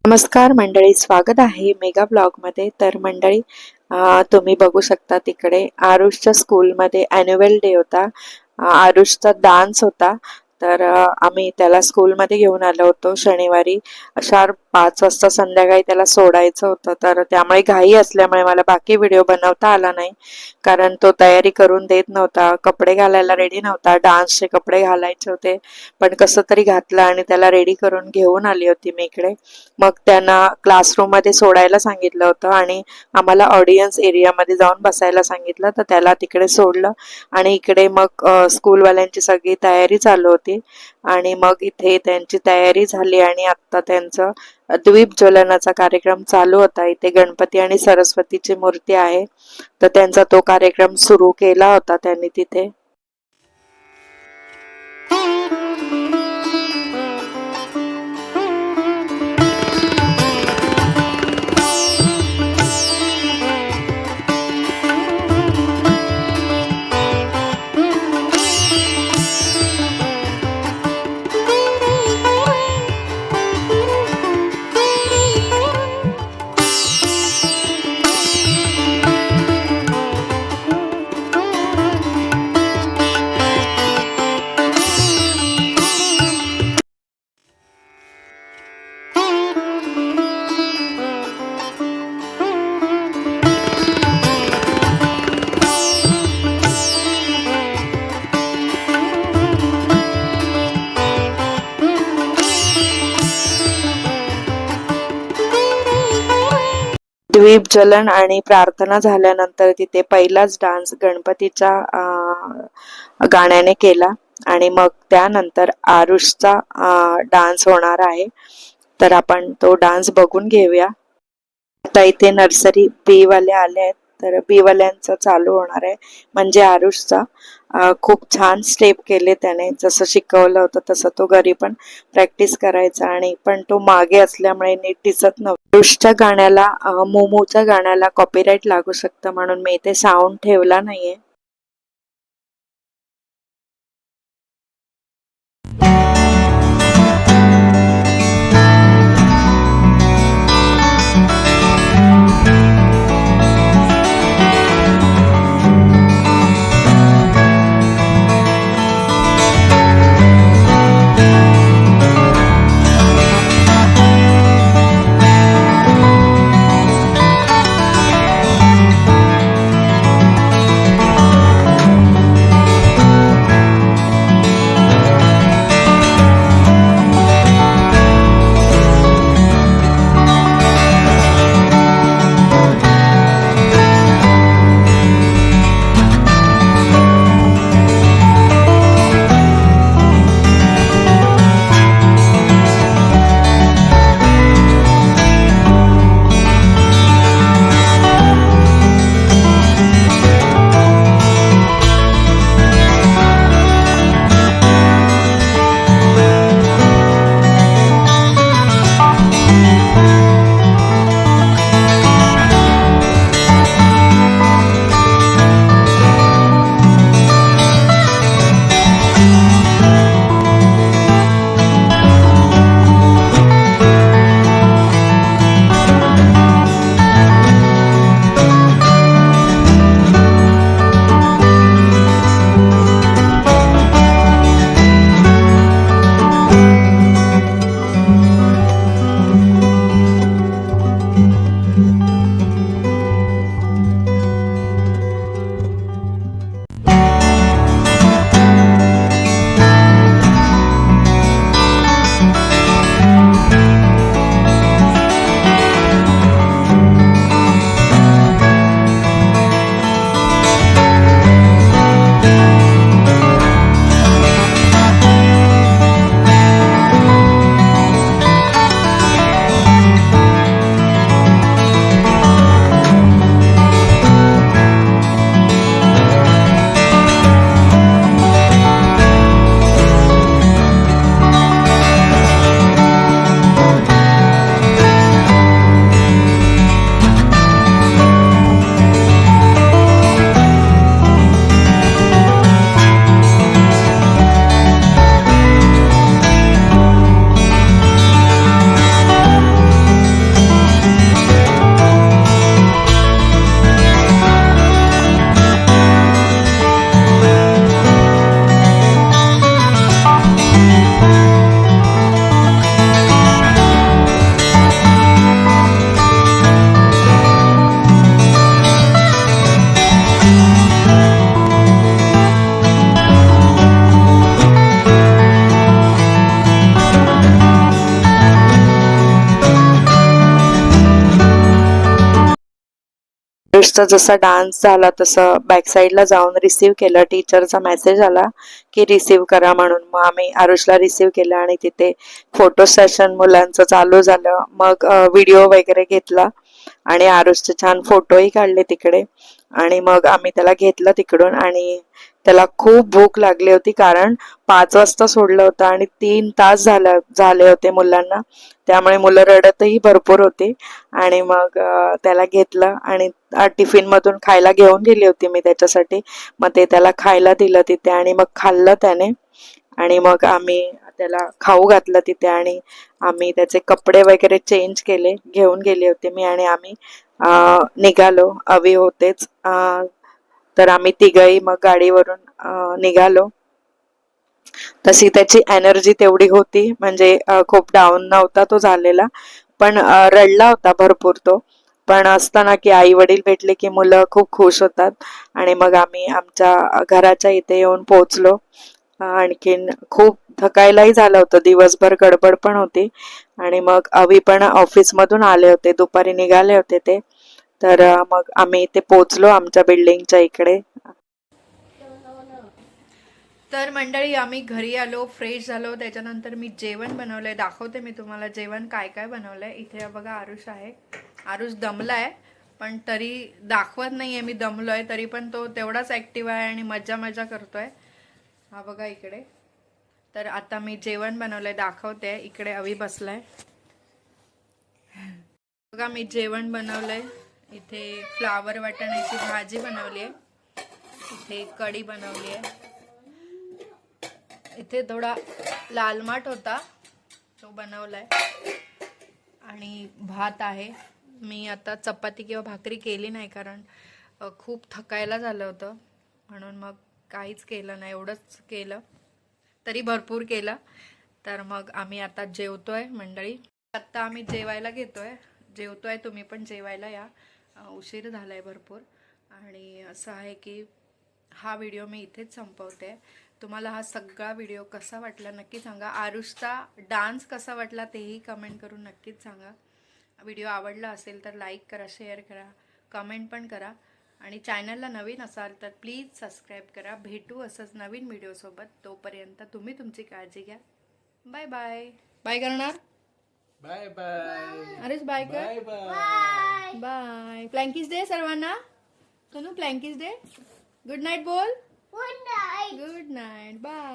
नमस्कार मंडळी, स्वागत आहे मेगा ब्लॉगमध्ये. तर मंडळी, तुम्ही बघू शकता तिकडे आरुषच्या स्कूलमध्ये ॲन्युअल डे होता. आरुषचा डान्स होता. तर आम्ही त्याला स्कूलमध्ये घेऊन आलो होतो शनिवारी. शार्प 5 वाजता संध्याकाळी त्याला सोडायचं होतं. तर त्यामुळे घाई असल्यामुळे मला बाकी व्हिडिओ बनवता आला नाही, कारण तो तयारी करून देत नव्हता. कपडे घालायला रेडी नव्हता. डान्सचे कपडे घालायचे होते, पण कसं तरी घातलं आणि त्याला रेडी करून घेऊन आली होती मी इकडे. मग त्यांना क्लासरूममध्ये सोडायला सांगितलं होतं आणि आम्हाला ऑडियन्स एरियामध्ये जाऊन बसायला सांगितलं. तर त्याला तिकडे सोडलं आणि इकडे मग स्कूलवाल्यांची सगळी तयारी चालू होती. आणि मग इथे त्यांची तयारी झाली आणि आत्ता त्यांचं दीपज्वलनाचा कार्यक्रम चालू होता. इथे गणपती आणि सरस्वतीची मूर्ती आहे, तर त्यांचा तो कार्यक्रम सुरू केला होता त्यांनी तिथे. दीपज्वलन आणि प्रार्थना झाल्यानंतर तिथे पहिलाच डान्स गणपतीच्या गाण्याने केला आणि मग त्यानंतर आरुषचा डान्स होणार आहे. तर आपण तो डान्स बघून घेऊया. आता इथे नर्सरी बी वाले आले आहेत, तर बी वाल्यांचं चालू होणार आहे. म्हणजे आरुषचा खूप छान स्टेप केले त्याने, जसं शिकवलं होतं तसं तो घरी पण प्रॅक्टिस करायचा. आणि पण तो मागे असल्यामुळे नीट दिसत नव्हतं. आरुषच्या गाण्याला मोमोच्या गाण्याला कॉपीराईट लागू शकतं, म्हणून मी इथे साऊंड ठेवला नाहीये. आरुषचा जसा डान्स झाला तसं बॅक साईडला जाऊन रिसीव्ह केलं. टीचरचा मेसेज आला की रिसीव्ह करा म्हणून. मग आम्ही आरुषला रिसीव्ह केलं आणि तिथे फोटो सेशन मुलांचं चालू झालं. मग व्हिडिओ वगैरे घेतला आणि आरुषचे छान फोटोही काढले तिकडे. आणि मग आम्ही त्याला घेतलं तिकडून आणि त्याला खूप भूक लागली होती कारण 5 वाजता सोडलं होतं आणि 3 तास झाले होते मुलांना. त्यामुळे मुलं रडतही भरपूर होती. आणि मग त्याला घेतलं आणि टिफिन मधून खायला घेऊन गेली होती मी त्याच्यासाठी. मग ते त्याला खायला दिलं तिथे आणि मग खाल्लं त्याने. आणि मग आम्ही त्याला खाऊ घातलं तिथे आणि आम्ही त्याचे कपडे वगैरे चेंज केले. घेऊन गेले होते मी आणि आम्ही निघालो. अवी होतेच. तर आम्ही तिघही मग गाडीवरून निघालो. तशी त्याची एनर्जी तेवढी होती, म्हणजे खूप डाऊन नव्हता तो झालेला, पण रडला होता भरपूर तो. पण असताना की आई वडील भेटले की मुलं खूप खुश होतात. आणि मग आम्ही आमच्या घराच्या इथे येऊन पोहोचलो. आणखीन खूप थकायलाही झालं होतं, दिवसभर गडबड पण होती. आणि मग अवी पण ऑफिसमधून आले होते, दुपारी निघाले होते ते. तर मग आम्ही इथे पोहोचलो आमच्या बिल्डिंगच्या इकडे. तर मंडळी आम्ही घरी आलो, फ्रेश झालो. त्याच्यानंतर मी जेवण बनवलंय, दाखवते मी तुम्हाला जेवण काय काय बनवलंय. इथे बघा आरुष आहे. आरुष दमलाय पण तरी दाखवत नाहीये मी दमलोय, तरी पण तो तेवढाच ऍक्टिव्ह आहे आणि मजा मजा करतोय. हा बघा इकडे. तर आता मी जेवण बनवलंय, दाखवते. इकडे अवी बसलाय. बघा मी जेवण बनवलंय. इथे फ्लावर वाटाण्याची भाजी बनवली आहे. इथे कढी बनवली आहे. इथे थोडा लाल माठ होता तो बनवलाय आणि भात आहे. मी आता चपाती किंवा भाकरी केली नाही कारण खूप थकायला झालं होतं, म्हणून मग काहीच केलं नाही. एवढंच केलं तरी भरपूर केलं. तर मग आम्ही आता जेवतोय मंडळी. आत्ता आम्ही जेवायला जेवतोय. तुम्ही पण जेवायला या, उशीर झालाय भरपूर. आणि असं आहे की हा व्हिडिओ मी इथेच संपवते. तुम्हाला हा सगळा व्हिडिओ कसा वाटला नक्की सांगा. आरुषचा डान्स कसा वाटला तेही कमेंट करून नक्कीच सांगा. व्हिडिओ आवडला असेल तर लाईक करा, शेअर करा, कमेंट पण करा. आणि चॅनलला नवीन असाल तर प्लीज सबस्क्राईब करा. भेटू असंच नवीन व्हिडिओसोबत. तोपर्यंत तुम्ही तुमची काळजी घ्या. Bye bye. बाय करणार. Bye bye. अरेच बाय कर. Bye bye. बाय. प्लँकिस दे सर्वांना. सोनू प्लँकिस दे. गुड नाईट बोल. Good night. Good night. Bye.